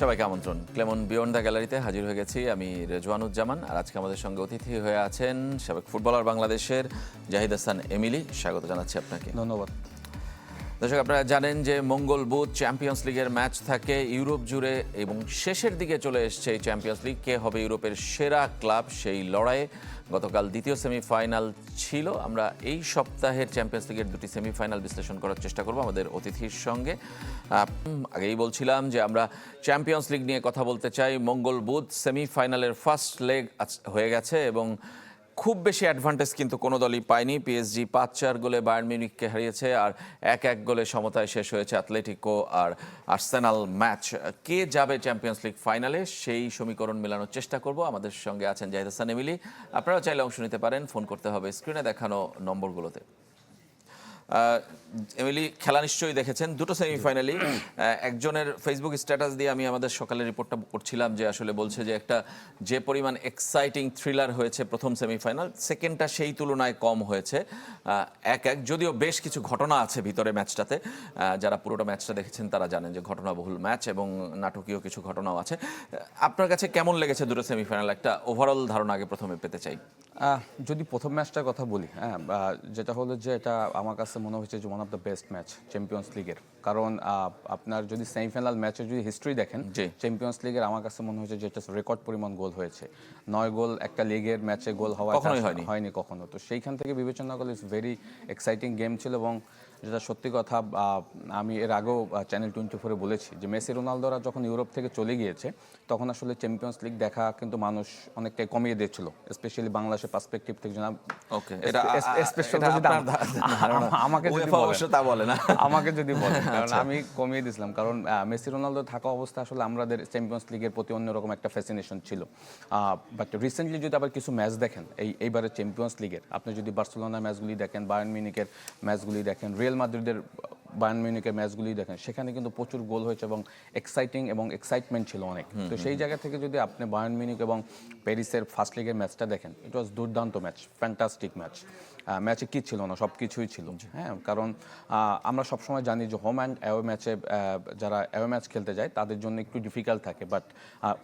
সবাইকে আমন্ত্রণ। Clemon beyond the গ্যালারিতে হাজির হয়ে গেছি আমি রেজওয়ানুজ্জামান, আর আজকে আমাদের সঙ্গে অতিথি হয়ে আছেন সাবেক ফুটবলার বাংলাদেশের জাহিদ হাসান এমিলি। স্বাগত জানাচ্ছি আপনাকে। ধন্যবাদ। দর্শক, আপনারা জানেন যে মঙ্গল বুধ চ্যাম্পিয়ন্স লিগের ম্যাচ থাকে ইউরোপ জুড়ে, এবং শেষের দিকে চলে এসছে এই চ্যাম্পিয়ন্স লিগ। কে হবে ইউরোপের সেরা ক্লাব, সেই লড়াইয়ে গতকাল দ্বিতীয় সেমিফাইনাল ছিল। আমরা এই সপ্তাহের চ্যাম্পিয়ন্স লিগের দুটি সেমিফাইনাল বিশ্লেষণ করার চেষ্টা করব আমাদের অতিথির সঙ্গে। আগেই বলছিলাম যে আমরা চ্যাম্পিয়ন্স লিগ নিয়ে কথা বলতে চাই। মঙ্গল বুধ সেমিফাইনালের ফার্স্ট লেগ হয়ে গেছে এবং খুব বেশি অ্যাডভান্টেজ কিন্তু কোনো দলই পায়নি। পিএসজি 5-4 গোলে বায়ার্ন মিউনিখকে হারিয়েছে, আর 1-1 গোলে সমতায় শেষ হয়েছে অ্যাথলেটিকো আর আর্সেনাল ম্যাচ। কে যাবে চ্যাম্পিয়ন্স লিগ ফাইনালে, সেই সমীকরণ মেলানোর চেষ্টা করব। আমাদের সঙ্গে আছেন জাহিদ হাসান এমিলি। আপনারাও চাইলে অংশ নিতে পারেন, ফোন করতে হবে স্ক্রিনে দেখানো নম্বরগুলোতে। এমিলি, খেলা নিশ্চয়ই দেখেছেন দুটো সেমিফাইনালি। একজনের ফেসবুক স্ট্যাটাস দিয়ে আমি আমাদের সকালের রিপোর্টটা করছিলাম, যে আসলে বলছে যে একটা যে পরিমাণ এক্সাইটিং থ্রিলার হয়েছে প্রথম সেমিফাইনাল, সেকেন্ডটা সেই তুলনায় কম হয়েছে। 1-1, যদিও বেশ কিছু ঘটনা আছে ভিতরে ম্যাচটাতে। যারা পুরোটা ম্যাচটা দেখেছেন তারা জানেন যে ঘটনাবহুল ম্যাচ এবং নাটকীয় কিছু ঘটনাও আছে। আপনার কাছে কেমন লেগেছে দুটো সেমিফাইনাল? একটা ওভারঅল ধারণা আগে প্রথমে পেতে চাই। যদি প্রথম ম্যাচটার কথা বলি, যেটা হলো যে এটা আমার কাছে মনে হচ্ছে যে one of the best match champions লিগের। কারণ আপনার যদি সেমিফাইনাল ম্যাচের যদি হিস্ট্রি দেখেন চ্যাম্পিয়ন্স লিগের, আমার কাছে মনে হয়েছে যে এটা রেকর্ড পরিমাণ গোল হয়েছে। 9 গোল একটা লিগের ম্যাচে গোল হয়নি কখনো। তো সেইখান থেকে বিবেচনা করলে ইটস ভেরি এক্সাইটিং গেম ছিল। এবং যেটা সত্যি কথা, আমি এর আগেও চ্যানেল 24-এ বলেছি যে মেসি রোনালদোরা যখন ইউরোপ থেকে চলে গিয়েছে তখন আসলে চ্যাম্পিয়ন্স লিগ দেখা কিন্তু মানুষ অনেকটাই কমিয়ে দিয়েছিল, স্পেশালি বাংলাদেশের পার্সপেক্টিভ থেকে। আমাকে যদি বলেন, কারণ আমি কমিয়ে দিয়েছিলাম, কারণ মেসি রোনালদো থাকা অবস্থা আসলে আমাদের চ্যাম্পিয়ন্স লিগের প্রতি অন্যরকম একটা ফ্যাসিনেশন ছিল। বাট রিসেন্টলি যদি আবার কিছু ম্যাচ দেখেন এইবারের চ্যাম্পিয়ন্স লিগের, আপনি যদি বার্সেলোনার ম্যাচগুলি দেখেন, বায়ার্ন মিউনিখের ম্যাচগুলি দেখেন, রিয়াল মাদ্রিদের বায়ার্ন মিউনিখের ম্যাচগুলি দেখেন, সেখানে কিন্তু প্রচুর গোল হয়েছে এবং এক্সাইটিং এবং এক্সাইটমেন্ট ছিল অনেক। তো সেই জায়গা থেকে যদি আপনি বায়ার্ন মিউনিখ এবং প্যারিসের ফার্স্ট লিগের ম্যাচটা দেখেন, ইট ওয়াজ দুর্দান্ত ম্যাচ, ফ্যান্টাস্টিক ম্যাচ। ম্যাচে কি ছিল না, সব কিছুই ছিল। হ্যাঁ, কারণ আমরা সবসময় জানি যে হোম অ্যান্ড অ্যাওয়ে ম্যাচে যারা অ্যাওয়ে ম্যাচ খেলতে যায় তাদের জন্য একটু ডিফিকাল্ট থাকে, বাট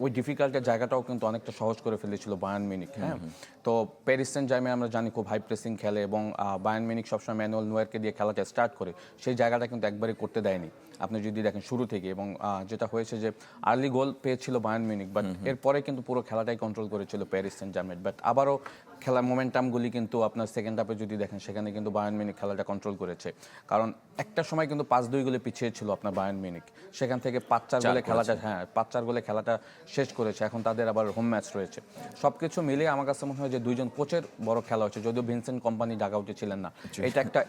ওই ডিফিকাল্টের জায়গাটাও কিন্তু অনেকটা সহজ করে ফেলেছিল বায়ার্ন মিউনিখ। হ্যাঁ, তো প্যারিস সেন্ট জার্মেন আমরা জানি খুব হাই প্রেসিং খেলে, এবং বায়ার্ন মিউনিখ সবসময় ম্যানুয়েল নোয়ারকে দিয়ে খেলাটা স্টার্ট করে, সেই জায়গাটা কিন্তু একবারই করতে দেয়নি আপনি যদি দেখেন শুরু থেকে। এবং যেটা হয়েছে যে আর্লি গোল পেয়েছিল বায়ার্ন মিউনিখ, বাট এরপরে কিন্তু পুরো খেলাটাই কন্ট্রোল করেছিল প্যারিস সেন্ট জার্মেন। বাট আবারও খেলার মোমেন্টামগুলি কিন্তু আপনার সেকেন্ড হাফে যদি দেখেন, সেখানে কিন্তু বায়ার্ন মিউনিখ খেলাটা কন্ট্রোল করেছে। কারণ একটা সময় কিন্তু 5-2 গোলে পিছিয়ে ছিল আপনার বায়ার্ন মিউনিখ, সেখান থেকে 5-4 গোলে খেলাটা 5-4 গোলে খেলাটা শেষ করেছে। এখন তাদের আবার হোম ম্যাচ রয়েছে। সব কিছু মিলিয়ে আমার কাছে মনে হয় যে দুইজন কোচের বড় খেলা হচ্ছে, যদিও ভিনসেন্ট কোম্পানি ডাগআউটে ছিলেন না।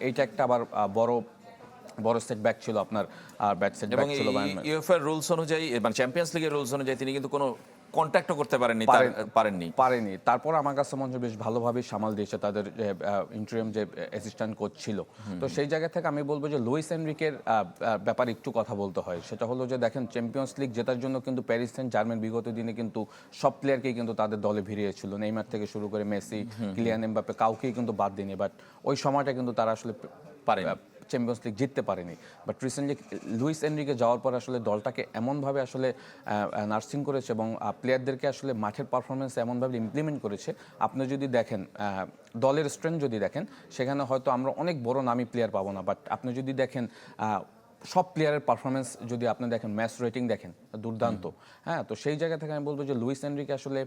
এইটা একটা আবার বড় সেটব্যাক ছিল আপনার, আর ব্যাট সেটব্যাক ছিল। ইউএফএ রুলস অনুযায়ী, মানে চ্যাম্পিয়ন্স লিগের রুলস অনুযায়ী তিনি কিন্তু কোনো কন্ট্যাক্টও করতে পারেননি। তারপর আমার কাছে মনে হয় বেশ ভালোভাবে সামাল দিয়েছে তাদের ইন্টারিম যে অ্যাসিস্ট্যান্ট কোচ ছিল। তো সেই জায়গা থেকে আমি বলবো যে লুইস এনরিকের ব্যাপারে একটু কথা বলতে হয়। সেটা হলো যে দেখেন, চ্যাম্পিয়ন্স লিগ জেতার জন্য কিন্তু প্যারিস সেন্ট জার্মেন বিগত দিনে কিন্তু সব প্লেয়ারকেই কিন্তু তাদের দলে ভিড়িয়েছিল, নেইমার থেকে শুরু করে মেসি, কিলিয়ান এমবাপ্পে, কাউকেই কিন্তু বাদ দিইনি। বাট ওই সময়টা কিন্তু তারা আসলে চ্যাম্পিয়ন্স লিগ জিততে পারেনি। বাট রিসেন্টলি লুইস এনরিকে যাওয়ার পর আসলে দলটাকে এমনভাবে আসলে নার্সিং করেছে এবং প্লেয়ারদেরকে আসলে মাঠের পারফরমেন্স এমনভাবে ইমপ্লিমেন্ট করেছে। আপনি যদি দেখেন দলের স্ট্রেংথ যদি দেখেন, সেখানে হয়তো আমরা অনেক বড় নামী প্লেয়ার পাবো না, বাট আপনি যদি দেখেন সব প্লেয়ারের পারফরমেন্স যদি আপনি দেখেন, ম্যাচ রেটিং দেখেন, দুর্দান্ত। হ্যাঁ, তো সেই জায়গা থেকে আমি বলবো যে লুইস এনরিকে আসলে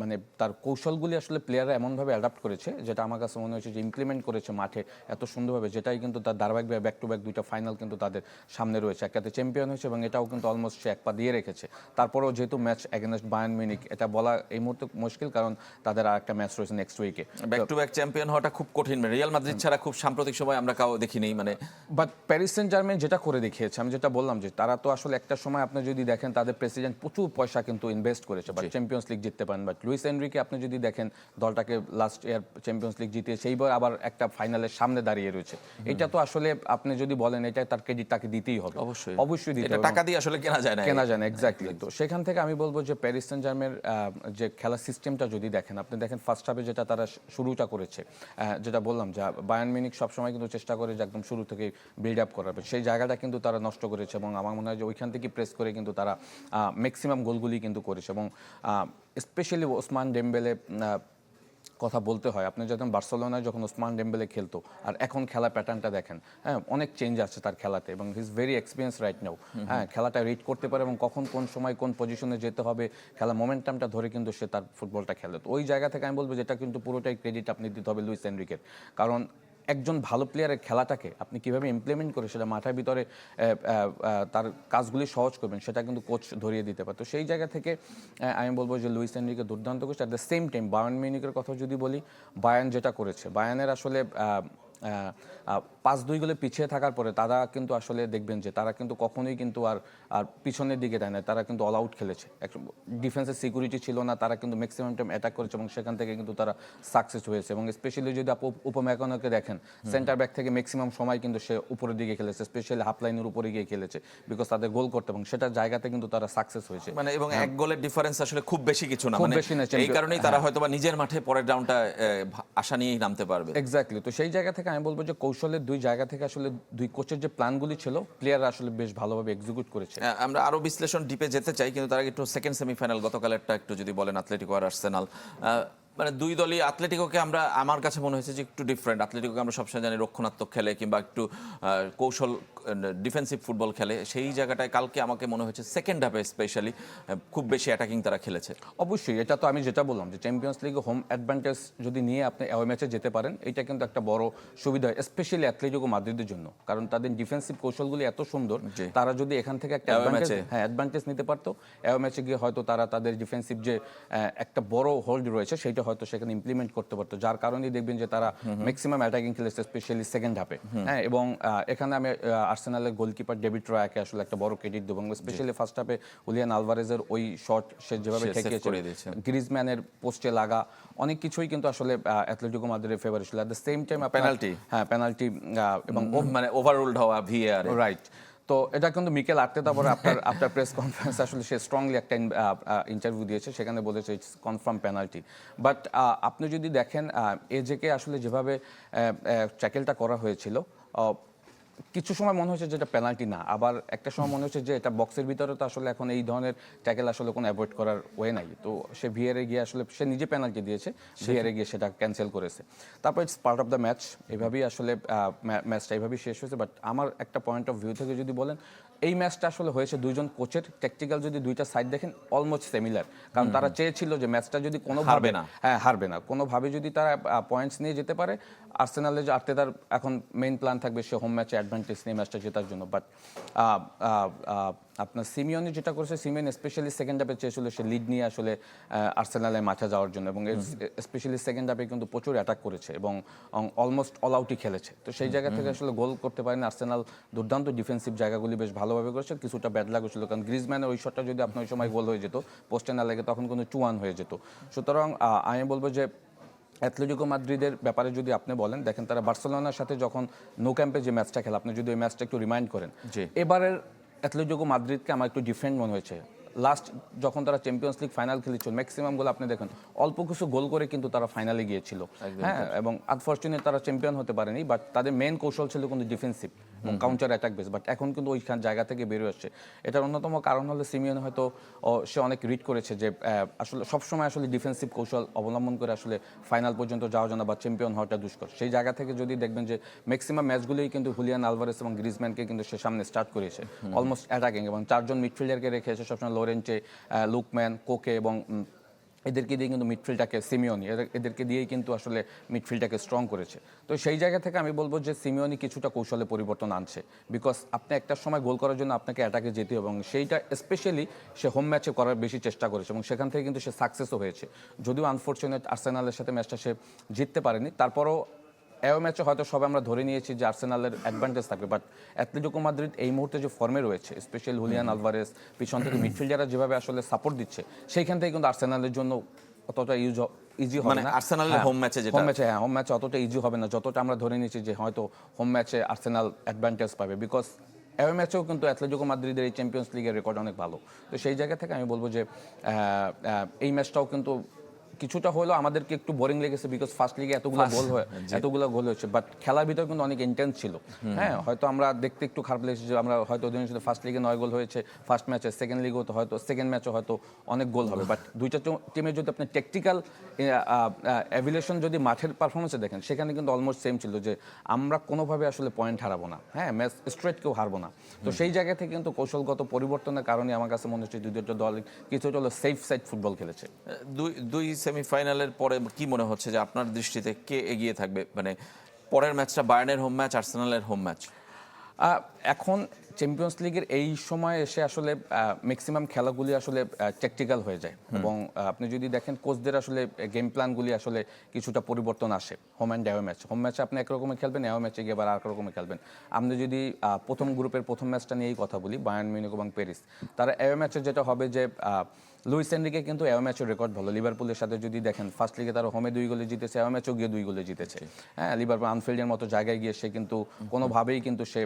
মানে তার কৌশলগুলি আসলে প্লেয়াররা এমনভাবে অ্যাডাপ্ট করেছে, যেটা আমার কাছে মনে হচ্ছে যে ইমপ্লিমেন্ট করেছে মাঠে এত সুন্দরভাবে, যেটাই কিন্তু তার ধারাবাহিকভাবে ব্যাক টু ব্যাক দুইটা ফাইনাল কিন্তু তাদের সামনে রয়েছে। একটাতে চ্যাম্পিয়ন হয়েছে এবং এটাও কিন্তু অলমোস্ট সে এক পা দিয়ে রেখেছে। তারপরেও যেহেতু ম্যাচ এগেনস্ট বায়ার্ন মিউনিখ, এটা বলা এই মুহূর্তে মুশকিল, কারণ তাদের আর একটা ম্যাচ রয়েছে নেক্সট উইকে। ব্যাক টু ব্যাক চ্যাম্পিয়ন হওয়াটা খুব কঠিন। রিয়াল মাদ্রিদ ছাড়া খুব সাম্প্রতিক সময় আমরা কাউ দেখিনি। মানে বাট প্যারিস সেন্ট জার্মেন যেটা করে দেখিয়েছে, আমি যেটা বললাম যে তারা তো আসলে একটা সময় আপনি যদি দেখেন তাদের প্রেসিডেন্ট প্রচুর পয়সা কিন্তু ইনভেস্ট করেছে, বাট চ্যাম্পিয়ন্স লিগ জিততে পারেন। বাট লুইস এনরিকে আপনি যদি দেখেন দলটাকে লাস্ট ইয়ার চ্যাম্পিয়ন্স লিগ জিতিয়ে সেইবার আবার একটা ফাইনালের সামনে দাঁড়িয়ে রয়েছে। এটা তো আসলে আপনি যদি বলেন এটা তার ক্রেডিট তাকে দিতেই হবে, অবশ্যই দিতে হবে। টাকা দিয়ে আসলে কেনা যায় না, এক্স্যাক্টলি। তো সেখান থেকে আমি বলবো যে প্যারিস সেন্ট জার্মের যে খেলার সিস্টেমটা যদি দেখেন, আপনি দেখেন ফার্স্ট হাফে যেটা তারা শুরুটা করেছে, যেটা বললাম যে বায়ার্ন মিউনিখ সবসময় কিন্তু চেষ্টা করে যে একদম শুরু থেকে বিল্ড আপ করাবে, সেই জায়গাটা কিন্তু তারা নষ্ট করেছে। এবং আমার মনে হয় যে ওইখান থেকে প্রেস করে করে কিন্তু তারা ম্যাক্সিমাম গোলগুলি কিন্তু করেছে এবং স্পেশালি ওসমান ডেম্বেলে কথা বলতে হয়। আপনি যখন বার্সেলোনায় যখন ওসমান ডেম্বেলে খেলতো আর এখন খেলা প্যাটার্নটা দেখেন, হ্যাঁ অনেক চেঞ্জ আছে তার খেলাতে এবং he is very experience right now. হ্যাঁ খেলাটা রিড করতে পারে এবং কখন কোন সময় কোন পজিশনে যেতে হবে খেলা মোমেন্টামটা ধরে কিন্তু সে তার ফুটবলটা খেলে। তো ওই জায়গা থেকে আমি বলবো যেটা কিন্তু পুরোটাই ক্রেডিট আপনি দিতে হবে লুইস এনরিকের, কারণ একজন ভালো প্লেয়ারের খেলাটাকে আপনি কিভাবে ইমপ্লিমেন্ট করে সেটা মাঠের ভিতরে তার কাজগুলি সহজ করবেন সেটা কিন্তু কোচ ধরিয়ে দিতে পারে। তো সেই জায়গা থেকে আমি বলবো যে লুইস এনরিকে দুর্দান্ত করছে। At the same time Bayern মিউনিখের কথা যদি বলি, বায়ার্ন যেটা করেছে, বায়ার্নের আসলে 5-2 গোলে পিছিয়ে থাকার পরে তারা কিন্তু আসলে দেখবেন যে তারা কিন্তু কখনোই কিন্তু আর পিছনের দিকে দেয় না, তারা কিন্তু অল আউট খেলেছে। ডিফেন্সের সিকিউরিটি ছিল না, তারা কিন্তু ম্যাক্সিমাম টাইম অ্যাটাক করেছে এবং সেখান থেকে কিন্তু তারা সাকসেস হয়েছে। এবং স্পেশালি যদি উপমেকানোকে দেখেন, সেন্টার ব্যাক থেকে ম্যাক্সিমাম সময় কিন্তু সে উপরের দিকে খেলেছে, স্পেশালি হাফ লাইনের উপরে গিয়ে খেলেছে বিকজ তাদের গোল করতে, এবং সেটার জায়গাতে কিন্তু তারা সাকসেস হয়েছে। মানে এবং এক গোলের ডিফারেন্স আসলে খুব বেশি কিছু না, খুব মানে বেশি না, এই কারণেই তারা হয়তোবা নিজের মাঠে পরের রাউন্ডটা আশা নিয়েই নামতে পারবে। এক্স্যাক্টলি। তো সেই জায়গা থেকে আমি বলবো যে কৌশলের দুই জায়গা থেকে আসলে দুই কোচের যে প্ল্যানগুলি ছিল প্লেয়াররা আসলে বেশ ভালোভাবে এক্সিকিউট করেছে। আমরা আরো বিশ্লেষণ ডিপে যেতে চাই, কিন্তু তার আগে একটু সেকেন্ড সেমিফাইনাল গতকালেরটা একটু যদি বলেন, আতলেটিকো আর আর্সেনাল। মানে দুই দলই, আতলেটিকোকে আমার কাছে মনে হয়েছে যে একটু ডিফারেন্ট। আতলেটিকোকে আমরা সবসময় জানি রক্ষণাত্মক খেলে কিংবা একটু কৌশল ডিফেন্সিভ ফুটবল খেলে, সেই জায়গাটায় কালকে আমাকে মনে হয়েছে সেকেন্ড হাফে স্পেশালি খুব বেশি অ্যাটাকিং তারা খেলেছে। অবশ্যই, এটা তো আমি যেটা বললাম যে চ্যাম্পিয়ন্স লিগে হোম অ্যাডভান্টেজ যদি নিয়ে আপনি অ্যাওয়ে ম্যাচে যেতে পারেন, এটা কিন্তু একটা বড় সুবিধা, স্পেশালি অ্যাথলেটিকো মাদ্রিদের জন্য, কারণ তাদের ডিফেন্সিভ কৌশলগুলি এত সুন্দর। তারা যদি এখান থেকে একটা অ্যাডভান্টেজ নিতে পারতো, অ্যাওয়ে ম্যাচে গিয়ে হয়তো তারা তাদের ডিফেন্সিভ যে একটা বড় হোল্ড রয়েছে সেটা হয়তো সেখানে ইমপ্লিমেন্ট করতে পারতো, যার কারণেই দেখবেন যে তারা ম্যাক্সিমাম অ্যাটাকিং খেলেছে স্পেশালি সেকেন্ড হাফে। হ্যাঁ, এবং এখানে আমি আর্সেনালের গোলকিপার ডেভিড রয়াকে আসলে একটা বড় ক্রেডিট দেবো, এবং স্পেশালি ফার্স্ট হাফে হুলিয়ান আলভারেজের ওই শট সে যেভাবে ঠেকিয়েছে, গ্রিজম্যানের পোস্টে লাগা, অনেক কিছুই কিন্তু আসলে অ্যাথলেটিকো মাদ্রিদের ফেভার ছিল। At the same time penalty এবং মানে ওভাররুলড হওয়া ভিএআর, রাইট। তো এটা কিন্তু মিকেল আর্তেতা পরে আফটার প্রেস কনফারেন্স আসলে সে স্ট্রংলি একটা ইন্টারভিউ দিয়েছে, সেখানে বলেছে ইটস কনফার্ম পেনাল্টি। বাট আপনি যদি দেখেন এজেকে আসলে যেভাবে ট্যাকেলটা করা হয়েছিল, কিছু সময় মনে হচ্ছে যে এটা পেনাল্টি না, আবার একটা সময় মনে হচ্ছে যে এটা বক্সের ভিতরে, তো আসলে এখন এই ধরনের ট্যাকেল আসলে কোনো অ্যাভয়েড করার ওয়ে নাই। তো সে ভিআরে গিয়ে আসলে সে নিজে পেনাল্টি দিয়েছে, ভিআরে গিয়ে সেটা ক্যান্সেল করেছে। তারপর it's part of the match, এভাবেই আসলে ম্যাচটা এভাবেই শেষ হয়েছে। বাট আমার একটা পয়েন্ট অফ ভিউ থেকে যদি বলেন, এই ম্যাচটা আসলে হয়েছে দুইজন কোচের ট্যাকটিক্যাল যদি দুইটা সাইড দেখেন অলমোস্ট সিমিলার, কারণ তারা চেয়েছিল যে ম্যাচটা যদি কোনোভাবে হারবে না, কোনোভাবে যদি তারা পয়েন্টস নিয়ে যেতে পারে, আর্সেনালে যে আর্তেতার এখন মেইন প্ল্যান থাকবে সে হোম ম্যাচে অ্যাডভান্টেজ নিয়ে ম্যাচটা জেতার জন্য। বাট আপনার সিমিওনি যেটা করেছে, সিমিওনি স্পেশালি সেকেন্ড হাফে চেয়েছিল সে লিড নিয়ে আসলে আর্সেনালের মাঠে যাওয়ার জন্য, এবং স্পেশালি সেকেন্ড হাফে কিন্তু প্রচুর অ্যাটাক করেছে এবং অলমোস্ট অল আউটই খেলেছে। তো সেই জায়গা থেকে আসলে গোল করতে পারেনি আর্সেনাল। দুর্দান্ত ডিফেন্সিভ জায়গাগুলি বেশ ভালোভাবে করেছে, কিছুটা ব্যাড লাগ হয়েছিল, কারণ গ্রিজম্যানের ওই শটটা যদি আপনার ওই সময় গোল হয়ে যেত, পোস্টে না লেগে, তখন কিন্তু 2-1 হয়ে যেত। সুতরাং আমি বলবো যে অ্যাথলেটিকো মাদ্রিদের ব্যাপারে যদি আপনি বলেন, দেখেন তারা বার্সেলোনার সাথে যখন নো ক্যাম্পে যে ম্যাচটা খেলে, আপনি যদি ওই ম্যাচটা একটু রিমাইন্ড করেন, এবারের অ্যাথলেটিকো মাদ্রিদকে আমার একটু ডিফারেন্ট মনে হয়েছে। লাস্ট যখন তারা চ্যাম্পিয়ন্স লিগ ফাইনাল খেলেছিল, ম্যাক্সিমাম গোল আপনি দেখেন অল্প কিছু গোল করে কিন্তু তারা ফাইনালে গিয়েছিল। হ্যাঁ, এবং আনফর্চুনেট তারা চ্যাম্পিয়ন হতে পারেনি, বাট তাদের মেন কৌশল ছিল কিন্তু ডিফেন্সিভ এবং কাউন্টার অ্যাটাক বেস। বাট এখন কিন্তু ওইখান জায়গা থেকে বেরিয়ে আসছে। এটার অন্যতম কারণ হলো সিমিওনে হয়তো সে অনেক রিড করেছে যে আসলে সবসময় আসলে ডিফেন্সিভ কৌশল অবলম্বন করে আসলে ফাইনাল পর্যন্ত যাওয়া যায় না বা চ্যাম্পিয়ন হওয়াটা দুষ্কর। সেই জায়গা থেকে যদি দেখবেন যে ম্যাক্সিমাম ম্যাচগুলোই কিন্তু হুলিয়ান আলভারেস এবং গ্রিজম্যানকে কিন্তু সে সামনে স্টার্ট করেছে অলমোস্ট অ্যাটাকিং, এবং 4 জন মিডফিল্ডারকে রেখেছে সবসময়, লোরেন্টে, লুকম্যান, কোকে, এবং এদেরকে দিয়ে কিন্তু মিডফিল্ডটাকে, সিমিওনি এদেরকে দিয়েই কিন্তু আসলে মিডফিল্ডটাকে স্ট্রং করেছে। তো সেই জায়গা থেকে আমি বলবো যে সিমিওনি কিছুটা কৌশলে পরিবর্তন আনছে, বিকজ আপনি একটা সময় গোল করার জন্য আপনাকে অ্যাটাকে যেতে হবে, এবং সেইটা স্পেশালি সে হোম ম্যাচে করার বেশি চেষ্টা করেছে, এবং সেখান থেকে কিন্তু সে সাকসেসও হয়েছে। যদিও আনফর্চুনেট আর্সেনালের সাথে ম্যাচটা সে জিততে পারেনি, তারপরও এও ম্যাচে হয়তো সবাই আমরা ধরে নিয়েছি যে আর্সেনালের অ্যাডভান্টেজ থাকবে। বাট অ্যাথলেটিকো মাদ্রিদ এই মুহূর্তে যে ফর্মে রয়েছে, স্পেশালি হুলিয়ান আলভারেস, পিছন থেকে মিডফিল্ডাররা যেভাবে আসলে সাপোর্ট দিচ্ছে, সেইখান থেকে কিন্তু আর্সেনালের জন্য অতটা ইজি হবে না। আর্সেনালের হোম ম্যাচে হোম ম্যাচে অতটা ইজি হবে না যতটা আমরা ধরে নিয়েছি যে হয়তো হোম ম্যাচে আর্সেনাল অ্যাডভান্টেজ পাবে, বিকজ এও ম্যাচেও কিন্তু অ্যাথলেটিকো মাদ্রিদের এই চ্যাম্পিয়ন্স লিগের রেকর্ড অনেক ভালো। তো সেই জায়গা থেকে আমি বলবো যে এই ম্যাচটাও কিন্তু কিছুটা হলেও আমাদেরকে একটু বোরিং লেগেছে, বিকজ ফার্স্ট লিগে এতগুলো গোল হয়েছে, বাট খেলার ভিতরে কিন্তু অনেক ইন্টেন্স ছিল। হ্যাঁ, হয়তো আমরা দেখতে একটু খারাপ লেগেছে যে আমরা হয়তো ফার্স্ট লিগে 9 গোল হয়েছে ফার্স্ট ম্যাচে, সেকেন্ড লিগেও তো হয়তো সেকেন্ড ম্যাচে হয়তো অনেক গোল হবে, বাট দুইটা টিমের যদি আপনি টেকটিক্যাল এভিলেশন যদি মাঠের পারফরমেন্সে দেখেন, সেখানে কিন্তু অলমোস্ট সেম ছিল যে আমরা কোনোভাবে আসলে পয়েন্ট হারাবো না, হ্যাঁ, ম্যাচ স্ট্রেট কেউ হারবো না। তো সেই জায়গা থেকে কিন্তু কৌশলগত পরিবর্তনের কারণে আমার কাছে মনে হচ্ছে দুটো দল কিছুটা হলো সেফ সাইড ফুটবল খেলেছে। দুই সেমিফাইনালের পরে কি মনে হচ্ছে যে আপনার দৃষ্টিতে কে এগিয়ে থাকবে, মানে পরের ম্যাচটা বায়ার্নের হোম ম্যাচ, আর্সেনালের হোম ম্যাচ? এখন চ্যাম্পিয়ন্স লিগের এই সময় এসে আসলে ম্যাক্সিমাম খেলাগুলি আসলে ট্যাকটিক্যাল হয়ে যায়, এবং আপনি যদি দেখেন কোচদের আসলে গেম প্ল্যানগুলি আসলে কিছুটা পরিবর্তন আসে। Home and away match, home ম্যাচে আপনি একরকমের খেলবেন, অ্যাওয়ে ম্যাচে গিয়ে আবার আর রকমের খেলবেন। আপনি যদি প্রথম গ্রুপের প্রথম ম্যাচটা নিয়েই কথা বলি, বায়ার্ন মিউনিখ এবং প্যারিস, তারা অ্যাওয়ে ম্যাচে যেটা হবে যে লুইস এনরিকে কিন্তু অ্যাওয়ে ম্যাচের রেকর্ড ভালো। লিভারপুলের সাথে যদি দেখেন, ফার্স্ট লিগে তারা হোমে 2 গোলে জিতেছে, অ্যাওয়ে ম্যাচেও গিয়ে 2 গোলে জিতেছে। হ্যাঁ, লিভারপুল আনফিল্ডের মতো জায়গায় গিয়ে সে কিন্তু কোনোভাবেই কিন্তু সে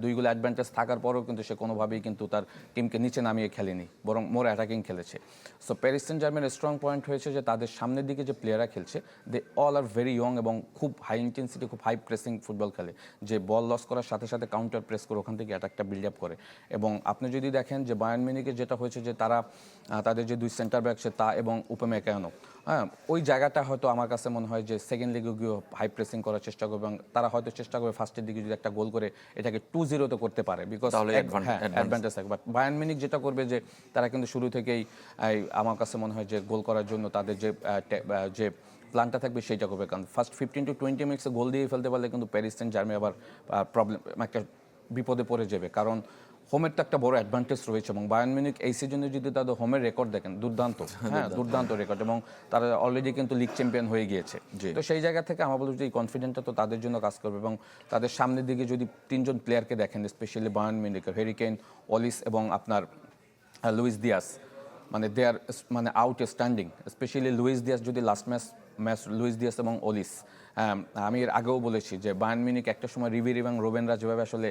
2 গোলে অ্যাডভান্টেজ থাকার পরেও কিন্তু সে কোনোভাবেই কিন্তু তার টিমকে নিচে নামিয়ে খেলেনি, বরং মোর অ্যাটাকিং খেলেছে। সো প্যারিস সেন্ট জার্মেনের স্ট্রং পয়েন্ট হয়েছে যে তাদের সামনের দিকে যে প্লেয়াররা খেলছে, they all are very young এবং খুব হাই ইন্টেন্সিটি, খুব হাই প্রেসিং ফুটবল খেলে, যে বল লস করার সাথে সাথে কাউন্টার প্রেস করে ওখান থেকে অ্যাটাকটা বিল্ড আপ করে। এবং আপনি যদি দেখেন যে বায়ার্ন মিউনিখে যেটা হয়েছে যে তারা তাদের যে 2 সেন্টার ব্যাক সে তা এবং উপমেকানো, হ্যাঁ, ওই জায়গাটা হয়তো আমার কাছে মনে হয় যে সেকেন্ড লিগে গিয়ে হাই প্রেসিং করার চেষ্টা করবে, এবং তারা হয়তো চেষ্টা করবে ফার্স্টের দিকে যদি একটা গোল করে এটাকে 2-0 তো করতে পারে, বিকজ অ্যাডভান্টেজ থাকে। বাট বায়ার্ন মিউনিখ যেটা করবে যে তারা কিন্তু শুরু থেকেই আমার কাছে মনে হয় যে গোল করার জন্য তাদের যে প্ল্যানটা থাকবে সেইটা করবে, কারণ ফার্স্ট 15 to 20 মিনিটসে গোল দিয়ে ফেলতে পারলে কিন্তু প্যারিস সেন্ট জার্মেনি আবার প্রবলেম, একটা বিপদে পড়ে যাবে, কারণ হোমের তো একটা বড় অ্যাডভান্টেজ রয়েছে। এবং বায়ার্ন মিউনিখ এই সিজনে যদি তাদের হোমের রেকর্ড দেখেন, দুর্দান্ত, হ্যাঁ, দুর্দান্ত রেকর্ড, এবং তারা অলরেডি কিন্তু লিগ চ্যাম্পিয়ন হয়ে গিয়েছে। তো সেই জায়গা থেকে আমার বলবো যে এই কনফিডেন্টটা তো তাদের জন্য কাজ করবে। এবং তাদের সামনের দিকে যদি 3 জন প্লেয়ারকে দেখেন, স্পেশালি বায়ার্ন মিউনিখের হ্যারি কেইন, অলিস এবং আপনার লুইস দিয়াস, মানে দে আর মানে আউটস্ট্যান্ডিং। স্পেশালি লুইস দিয়াস, যদি লাস্ট ম্যাচ লুইস দিয়াস এবং অলিস, আমি এর আগেও বলেছি যে বায়ার্ন মিউনিখ একটা সময় রিবেরি এবং রোবেনরা যেভাবে আসলে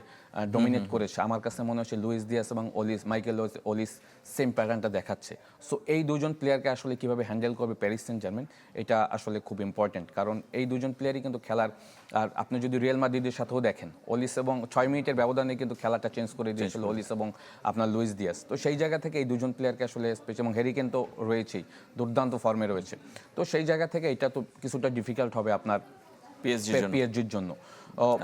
ডমিনেট করেছে, আমার কাছে মনে হচ্ছে লুইস দিয়াস এবং মাইকেল অলিস সেম প্যাটার্নটা দেখাচ্ছে। সো এই দুজন প্লেয়ারকে আসলে কীভাবে হ্যান্ডেল করবে প্যারিস সেন্ট জার্মেন, এটা আসলে খুব ইম্পর্টেন্ট, কারণ এই দুজন প্লেয়ারই কিন্তু খেলার, আর আপনি যদি রিয়াল মাদ্রিদের সাথেও দেখেন, অলিস এবং 6 মিনিটের ব্যবধানে কিন্তু খেলাটা চেঞ্জ করে দিয়েছিল অলিস এবং আপনার লুইস দিয়াস। তো সেই জায়গা থেকে এই দুজন প্লেয়ারকে আসলে এবং হ্যারি কেইন তো রয়েছেই, দুর্দান্ত ফর্মে রয়েছে। তো সেই জায়গা থেকে এটা তো কিছুটা ডিফিকাল্ট হবে আপনার পিএসজির জন্য।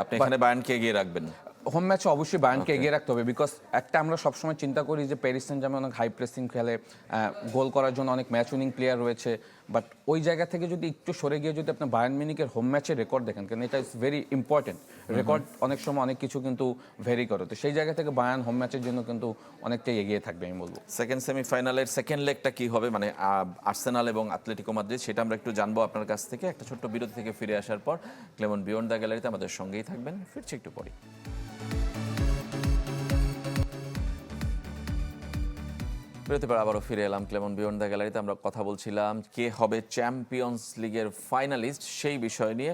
আপনি এখানে বায়ার্নকে এগিয়ে রাখবেন? হোম ম্যাচে অবশ্যই বায়ার্নকে এগিয়ে রাখতে হবে, বিকজ একটা আমরা সবসময় চিন্তা করি যে প্যারিস সেন্ট জার্মেন অনেক হাই প্রেসিং খেলে, গোল করার জন্য অনেক ম্যাচ উইনিং প্লেয়ার রয়েছে, বাট ওই জায়গা থেকে যদি একটু সরে গিয়ে যদি আপনি বায়ার্ন মিউনিখের হোম ম্যাচের রেকর্ড দেখেন, কারণ এটা ইজ ভেরি ইম্পর্টেন্ট, রেকর্ড অনেক সময় অনেক কিছু কিন্তু ভেরি করে। তো সেই জায়গা থেকে বায়ার্ন হোম ম্যাচের জন্য কিন্তু অনেকটাই এগিয়ে থাকবে আমি বলবো। সেকেন্ড সেমিফাইনালের সেকেন্ড লেগটা কি হবে, মানে আর্সেনাল এবং আতলেটিকো মাদ্রিদ, সেটা আমরা একটু জানবো আপনার কাছ থেকে একটা ছোট্ট বিরতি থেকে ফিরে আসার পর। ক্লেমন বিয়ন্ড দ্য গ্যালারিতে আমাদের সঙ্গেই থাকবেন, ফিরছি একটু পরে। বিরতির পর আবারও ফিরে এলাম ক্লেমন বিয়ন্ড দ্য গ্যালারিতে। আমরা কথা বলছিলাম কে হবে চ্যাম্পিয়ন্স লিগের ফাইনালিস্ট সেই বিষয় নিয়ে।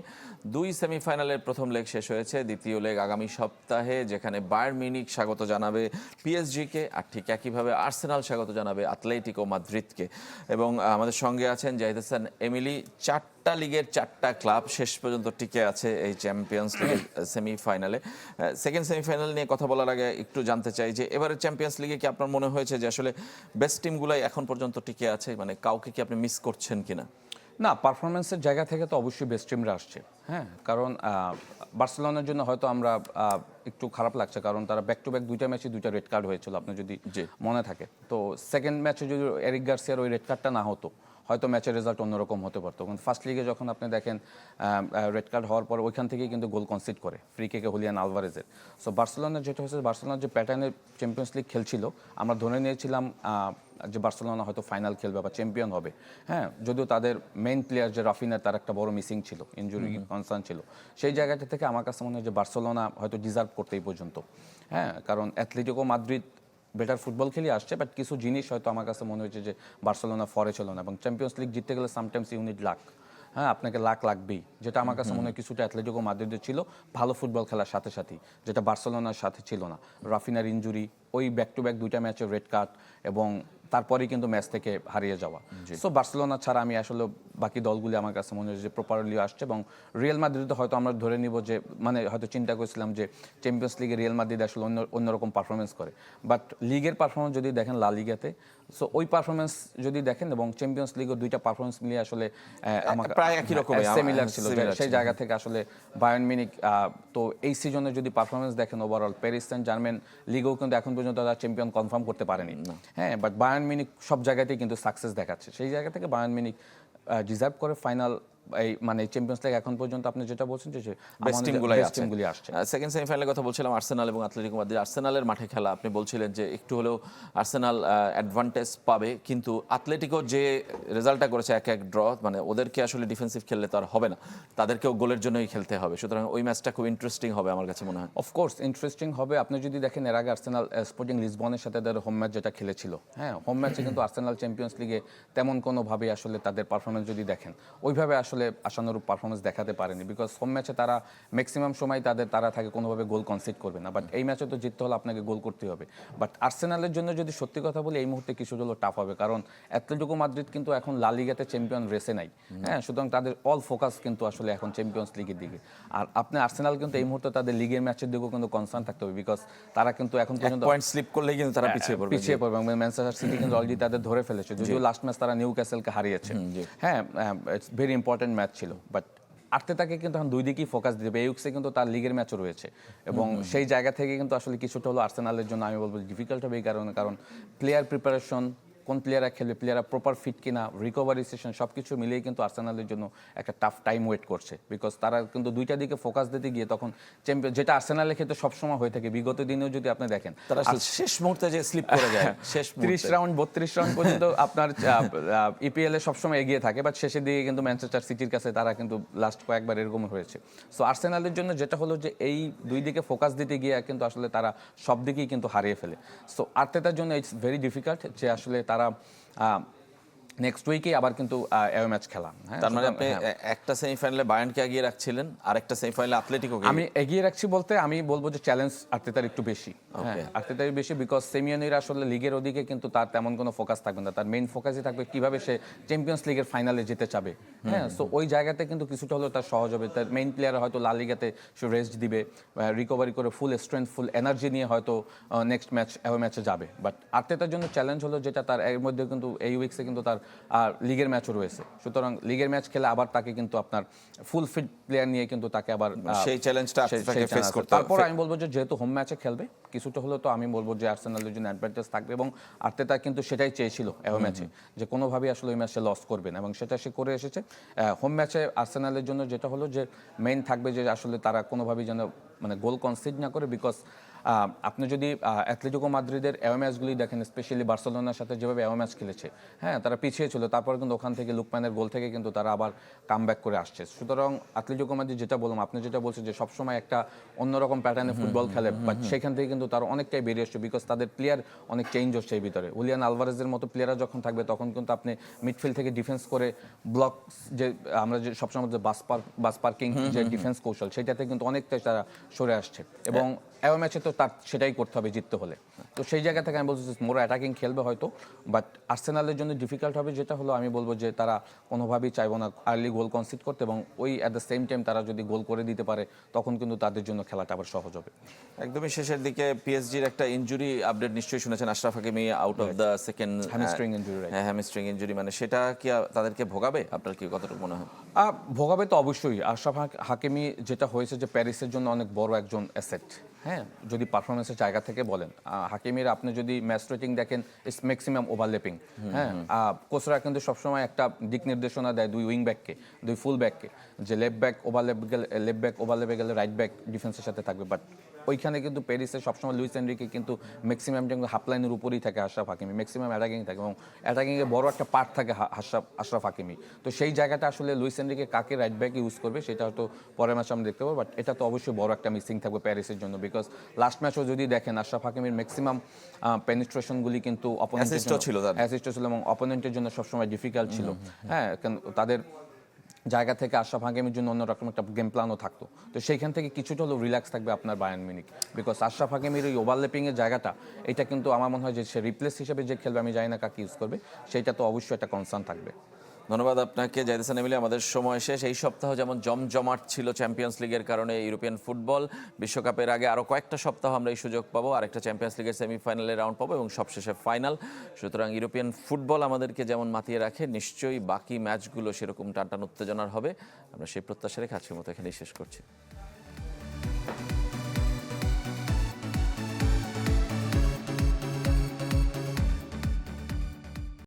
2 সেমিফাইনালের প্রথম লেগ শেষ হয়েছে, দ্বিতীয় লেগ আগামী সপ্তাহে, যেখানে বায়ার্ন মিউনিখ স্বাগত জানাবে পিএসজিকে, আর ঠিক একইভাবে আর্সেনাল স্বাগত জানাবে আতলেটিকো মাদ্রিদকে। এবং আমাদের সঙ্গে আছেন জাহিদ হাসান এমিলি। 4টা লিগের 4টা ক্লাব শেষ পর্যন্ত টিকে আছে এই চ্যাম্পিয়ন্স লিগের সেমিফাইনালে। সেকেন্ড সেমিফাইনাল নিয়ে কথা বলার আগে একটু জানতে চাই যে এবারের চ্যাম্পিয়ন্স লিগে কি আপনার মনে হয়েছে যে আসলে বেস্ট টিমগুলাই এখন পর্যন্ত টিকে আছে, মানে কাউকে কি আপনি মিস করছেন কিনা? না, পারফরমেন্সের জায়গা থেকে তো অবশ্যই বেস্ট টিমরা আসছে, হ্যাঁ, কারণ বার্সেলোনার জন্য হয়তো আমরা একটু খারাপ লাগছে, কারণ তারা ব্যাক টু ব্যাক 2টা ম্যাচে 2টা রেড কার্ড হয়েছিল, আপনি যদি মনে থাকে। তো সেকেন্ড ম্যাচে যদি এরিক গার্সিয়ার ওই রেড কার্ডটা না হতো, হয়তো ম্যাচের রেজাল্ট অন্যরকম হতে পারতো। কিন্তু ফার্স্ট লিগে যখন আপনি দেখেন রেড কার্ড হওয়ার পর ওইখান থেকেই কিন্তু গোল কনসিড করে ফ্রি কিকে হুলিয়ান আলভারেজের। সো বার্সেলোনার যেটা হয়েছে, বার্সেলোনার যে প্যাটার্নের চ্যাম্পিয়ন্স লিগ খেলছিল, আমরা ধরে নিয়েছিলাম যে বার্সেলোনা হয়তো ফাইনাল খেলবে বা চ্যাম্পিয়ন হবে, হ্যাঁ, যদিও তাদের মেইন প্লেয়ার যে রাফিনার, তার একটা বড় মিসিং ছিল, ইনজুরি কনসার্ন ছিল। সেই জায়গাটা থেকে আমার কাছে মনে হয় যে বার্সেলোনা হয়তো ডিজার্ভ করতে এই পর্যন্ত, হ্যাঁ, কারণ অ্যাথলেটিকো মাদ্রিদ বেটার ফুটবল খেলে আসছে, বাট কিছু জিনিস হয়তো আমার কাছে মনে হয়েছে যে বার্সেলোনা ফরে ছিল না। এবং চ্যাম্পিয়ন্স লিগ জিততে গেলে সামটাইমস ইউ নিড লাক, হ্যাঁ, আপনাকে লাক লাগবেই, যেটা আমার কাছে মনে হয় কিছুটা অ্যাথলেটিকো মাদ্রিদের ছিল ভালো ফুটবল খেলার সাথে সাথেই, যেটা বার্সেলোনার সাথে ছিল না। রাফিনার ইনজুরি, ওই ব্যাক টু ব্যাক 2টা ম্যাচের রেড কার্ড, এবং তারপরেই কিন্তু ম্যাচ থেকে হারিয়ে যাওয়া। সো বার্সেলোনা ছাড়া আমি আসলে বাকি দলগুলি আমার কাছে মনে হয় যে প্রপারলি আসছে, এবং রিয়াল মাদ্রিদ হয়তো আমরা ধরে নিব যে মানে হয়তো চিন্তা করেছিলাম যে চ্যাম্পিয়ন্স লিগে রিয়াল মাদ্রিদ আসলে অন্যরকম পারফরমেন্স করে, বাট লিগের পারফরমেন্স যদি দেখেন লা লিগাতে, সো ওই পারফরমেন্স যদি দেখেন এবং চ্যাম্পিয়ন্স লিগের দুইটা পারফরমেন্স মিলিয়ে আসলে আমাকে প্রায় একই রকমই, সিমিলার ছিল। similar সেই ছিল। জায়গা থেকে আসলে বায়ার্ন মিউনিখ, তো এই সিজনে যদি পারফরমেন্স দেখেন ওভারঅল, প্যারিস সেন্ট জার্মেন লিগেও কিন্তু এখন পর্যন্ত তারা চ্যাম্পিয়ন কনফার্ম করতে পারেনি। হ্যাঁ, বাট বায়ার্ন মিউনিখ সব জায়গাতেই কিন্তু সাকসেস দেখাচ্ছে। সেই জায়গা থেকে বায়ার্ন মিউনিখ ডিজার্ভ করে ফাইনাল, এই মানে চ্যাম্পিয়ন্স লিগ এখন পর্যন্ত আপনি যেটা বলছেন যে বেস্ট টিমগুলি আসছে। সেকেন্ড সেমিফাইনালের কথা বলছিলাম, আর্সেনাল এবং আতলেটিকো মাদ্রিদ। আর্সেনালের মাঠে খেলা, আপনি বলছিলেন যে একটু হলেও আর্সেনাল অ্যাডভান্টেজ পাবে, কিন্তু আতলেটিকো যে রেজাল্টটা করেছে 1-1 ড্র, মানে ওদেরকে আসলে ডিফেন্সিভ খেললে তো আর হবে না, তাদেরকেও গোলের জন্যই খেলতে হবে। সুতরাং ওই ম্যাচটা খুব ইন্টারেস্টিং হবে আমার কাছে মনে হয়। অফকোর্স ইন্টারেস্টিং হবে। আপনি যদি দেখেন এর আগে আর্সেনাল স্পোর্টিং লিসবনের সাথে তাদের হোম ম্যাচ যেটা খেলেছিল, হ্যাঁ, হোম ম্যাচে কিন্তু আর্সেনাল চ্যাম্পিয়ন্স লিগে তেমন কোনোভাবে আসলে তাদের পারফরমেন্স যদি দেখেন ওইভাবে আসলে আশানুরূপ পারফরমেন্স দেখাতে পারেনি, বিকজ হোম ম্যাচে তারা ম্যাক্সিমাম সময় তারা থাকে কোনোভাবে গোল কনসিড করবে না, বাট এই ম্যাচে তো জিততে হলে আপনাকে গোল করতে হবে। বাট আর্সেনালের জন্য যদি সত্যি কথা বলি, এই মুহূর্তে কিছু হলো টাফ হবে, কারণ অ্যাটলেটিকো মাদ্রিদ কিন্তু এখন লা লিগাতে চ্যাম্পিয়ন রেসে নাই। হ্যাঁ, সুতরাং তাদের অল ফোকাস কিন্তু আসলে এখন চ্যাম্পিয়ন্স লিগের দিকে। আর আপনি আর্সেনাল কিন্তু এই মুহূর্তে তাদের লিগের ম্যাচের দিকেও কিন্তু কনসার্ন থাকতে হবে, বিকজ তারা কিন্তু এখন পর্যন্ত পয়েন্ট স্লিপ করলেই কিন্তু তারা পিছিয়ে পড়বে। এবং ম্যানচেস্টার সিটি কিন্তু অলরেডি তাদের ধরে ফেলেছে, যদিও লাস্ট ম্যাচ তারা নিউ ক্যাসেলকে হারিয়েছে। হ্যাঁ, ইটস ভেরি ইম্পর্টেন্ট ম্যাচ ছিল, বাট আর্তেতাকে কিন্তু এখন দুই দিকেই ফোকাস দিতে। এই উইক্সে কিন্তু তার লিগের ম্যাচও রয়েছে, এবং সেই জায়গা থেকে কিন্তু আসলে কিছুটা হলো আর্সেনালের জন্য আমি বলবো ডিফিকাল্ট হবে, এই কারণে কারণ প্লেয়ার প্রিপারেশন, কোন প্লেয়াররা খেলবে, প্লেয়াররা প্রপার ফিট কিনা, রিকভারি সেশন সব কিছু মিলিয়ে কিন্তু আর্সেনালের জন্য একটা টাফ টাইম ওয়েট করছে, বিকজ তারা কিন্তু দুইটা দিকে ফোকাস দিতে গিয়ে তখন চ্যাম্পিয়ন, যেটা আর্সেনালের ক্ষেত্রে সবসময় হয়ে থাকে বিগত দিনেও যদি আপনি দেখেন, তারা শেষ মুহূর্তে যে স্লিপ করে যায়, শেষ 30 রাউন্ড 32 রাউন্ড পর্যন্ত আপনার ইপিএল এ সবসময় এগিয়ে থাকে, বাট শেষের দিকে কিন্তু ম্যানচেস্টার সিটির কাছে তারা কিন্তু লাস্ট কয়েকবার এরকম হয়েছে। সো আর্সেনালের জন্য যেটা হলো যে এই দুই দিকে ফোকাস দিতে গিয়ে কিন্তু আসলে তারা সব দিকেই কিন্তু হারিয়ে ফেলে। সো আর্তেতার জন্য ইটস ভেরি ডিফিকাল্ট যে আসলে তারা নেক্সট উইকে আবার কিন্তু এওয়ে ম্যাচ খেলা। তার মানে আপনি একটা সেমিফাইনালে বায়ার্নকে এগিয়ে রাখছিলেন, আরেকটা সেমিফাইনালে আতলেটিকোকে। আমি এগিয়ে রাখছি বলতে আমি বলবো যে চ্যালেঞ্জ আর্তেতার একটু বেশি, আর্তেতার বেশি, বিকজ সেমিওনির আসলে লিগের ওদিকে কিন্তু তার তেমন কোনো ফোকাস থাকবে না, তার মেইন ফোকাসই থাকবে কিভাবে সে চ্যাম্পিয়ন্স লিগের ফাইনালে যেতে চাবে। হ্যাঁ, সো ওই জায়গাতে কিন্তু কিছুটা হলেও তার সহজ হবে। তার মেইন প্লেয়ার হয়তো লা লিগাতে সে রেস্ট দিবে, রিকভারি করে ফুল স্ট্রেংথ ফুল এনার্জি নিয়ে হয়তো নেক্সট ম্যাচ এওয়ে ম্যাচে যাবে। বাট আর্তেতার জন্য চ্যালেঞ্জ হলো যেটা তার এর মধ্যে কিন্তু এই উইক্সে কিন্তু তার লিগের ম্যাচও রয়েছে, সুতরাং লিগের ম্যাচ খেলে আবার তাকে কিন্তু আপনার ফুল ফিট প্লেয়ার নিয়ে কিন্তু তাকে আবার সেই চ্যালেঞ্জটা তাকে ফেস করতে হবে। তারপর আমি বলবো যে যেহেতু হোম ম্যাচে খেলবে কিছুটা হলেও তো আমি বলবো যে আর্সেনালের জন্য অ্যাডভান্টেজ থাকবে, এবং আর্তেতা কিন্তু সেটাই চেয়েছিল এও ম্যাচে, যে কোনোভাবেই আসলে ওই ম্যাচে লস করবে না, এবং সেটা সে করে এসেছে। হোম ম্যাচে আর্সেনালের জন্য যেটা হলো যে মেইন থাকবে যে আসলে তারা কোনোভাবেই যেন মানে গোল কনসিড না করে, বিকজ আপনি যদি অ্যাটলেটিকো মাদ্রিদের এওয়ে ম্যাচগুলি দেখেন, স্পেশালি বার্সেলোনার সাথে যেভাবে এওয়ে ম্যাচ খেলেছে, হ্যাঁ, তারা পিছিয়ে ছিল, তারপর কিন্তু ওখান থেকে লুকম্যানের গোল থেকে কিন্তু তারা আবার কামব্যাক করে আসছে। সুতরাং অ্যাটলেটিকো মাদ্রিদ যেটা বললাম, আপনি যেটা বলছেন যে সবসময় একটা অন্যরকম প্যাটার্নে ফুটবল খেলে, বাট সেখান থেকে কিন্তু তারা অনেকটাই বেরিয়ে আসছে, বিকজ তাদের প্লেয়ার অনেক চেঞ্জ হচ্ছে এই ভিতরে। হুলিয়ান আলভারেজের মতো প্লেয়াররা যখন থাকবে তখন কিন্তু আপনি মিডফিল্ড থেকে ডিফেন্স করে ব্লক, যে আমরা যে সবসময় যে বাস পার্কিং যে ডিফেন্স কৌশল, সেটাতে কিন্তু অনেকটাই তারা সরে আসছে, এবং এওয়ে ম্যাচে তো তার সেটাই করতে হবে জিততে হলে। তো সেই জায়গা থেকে আমি বলছি মোর অ্যাটাকিং খেলবে হয়তো, বাট আর্সেনালের জন্য ডিফিকাল্ট হবে, যেটা হলো আমি বলবো যে তারা কোনোভাবেই চাইবো না আর্লি গোল কনসিড করতে, এবং ওই অ্যাট দ্য সেম টাইম তারা যদি গোল করে দিতে পারে তখন কিন্তু তাদের জন্য খেলাটা আবার সহজ হবে। একদমই শেষের দিকে পিএসজির একটা ইনজুরি আপডেট নিশ্চয়ই শুনেছেন, Ashraf Hakimi out of the second hamstring injury. হ্যাঁ, হ্যামস্ট্রিং ইনজুরি, মানে সেটা কি তাদেরকে ভোগাবে? আপনার কি কতটুকু মনে হয়? ভোগাবে তো অবশ্যই। আশরাফ হাকিমি যেটা হয়েছে যে প্যারিসের জন্য অনেক বড় একজন অ্যাসেট, হ্যাঁ, যদি পারফরমেন্সের জায়গা থেকে বলেন। হাকিমির আপনি যদি ম্যাচ রেটিং দেখেন, ইটস ম্যাক্সিমাম ওভারল্যাপিং। হ্যাঁ, কোচরা কিন্তু সবসময় একটা দিক নির্দেশনা দেয় দুই উইং ব্যাককে, দুই ফুল ব্যাককে, যে লেফট ব্যাক ওভারল্যাপে গেলে রাইট ব্যাক ডিফেন্সের সাথে থাকবে, বাট ওইখানে কিন্তু প্যারিসে সবসময় লুইস এনরিকে কিন্তু ম্যাক্সিমাম হাফ লাইনের উপরেই থাকে আশরাফ হাকিমি, ম্যাক্সিমাম অ্যাটাকিং থাকে, এবং অ্যাটাকিংয়ে বড় একটা পার্ট থাকে আশরাফ হাকিমি। তো সেই জায়গাটা আসলে লুইস এনরিকে কাকে রাইট ব্যাক ইউজ করবে সেটা হয়তো পরের ম্যাচ আমরা দেখতে পাবো, বাট এটা তো অবশ্যই বড় একটা মিসিং থাকবে প্যারিসের জন্য, বিকজ লাস্ট ম্যাচও যদি দেখেন আশরাফ হাকিমির ম্যাক্সিমাম পেনিট্রেশনগুলি কিন্তু অ্যাসিস্টও ছিল, এবং অপোনেন্টের জন্য সবসময় ডিফিকাল্ট ছিল। হ্যাঁ, তাদের জায়গা থেকে আশরাফ হাকিমের জন্য অন্যরকম একটা গেম প্ল্যানও থাকতো। তো সেইখান থেকে কিছুটা হলেও রিল্যাক্স থাকবে আপনার বায়ার্ন মিউনিখ, বিকজ আশরাফ হাকিমের এই ওভারল্যাপিংয়ের জায়গাটা, এটা কিন্তু আমার মনে হয় যে সে রিপ্লেস হিসেবে যে খেলবে, আমি জানি না কাকে ইউজ করবে, সেইটা তো অবশ্যই একটা কনসার্ন থাকবে। ধন্যবাদ আপনাকে জাহিদ হাসান এমিলি। আমাদের সময় শেষ। এই সপ্তাহ যেমন জমজমাট ছিল চ্যাম্পিয়ন্স লিগের কারণে ইউরোপিয়ান ফুটবল, বিশ্বকাপের আগে আরও কয়েকটা সপ্তাহ আমরা এই সুযোগ পাবো, আরেকটা চ্যাম্পিয়ন্স লিগের সেমিফাইনালের রাউন্ড পাবো এবং সবশেষে ফাইনাল। সুতরাং ইউরোপিয়ান ফুটবল আমাদেরকে যেমন মাতিয়ে রাখে, নিশ্চয়ই বাকি ম্যাচগুলো সেরকম টানটান উত্তেজনার হবে। আমরা সেই প্রত্যাশা রেখে আজকের মতো এখানেই শেষ করছি।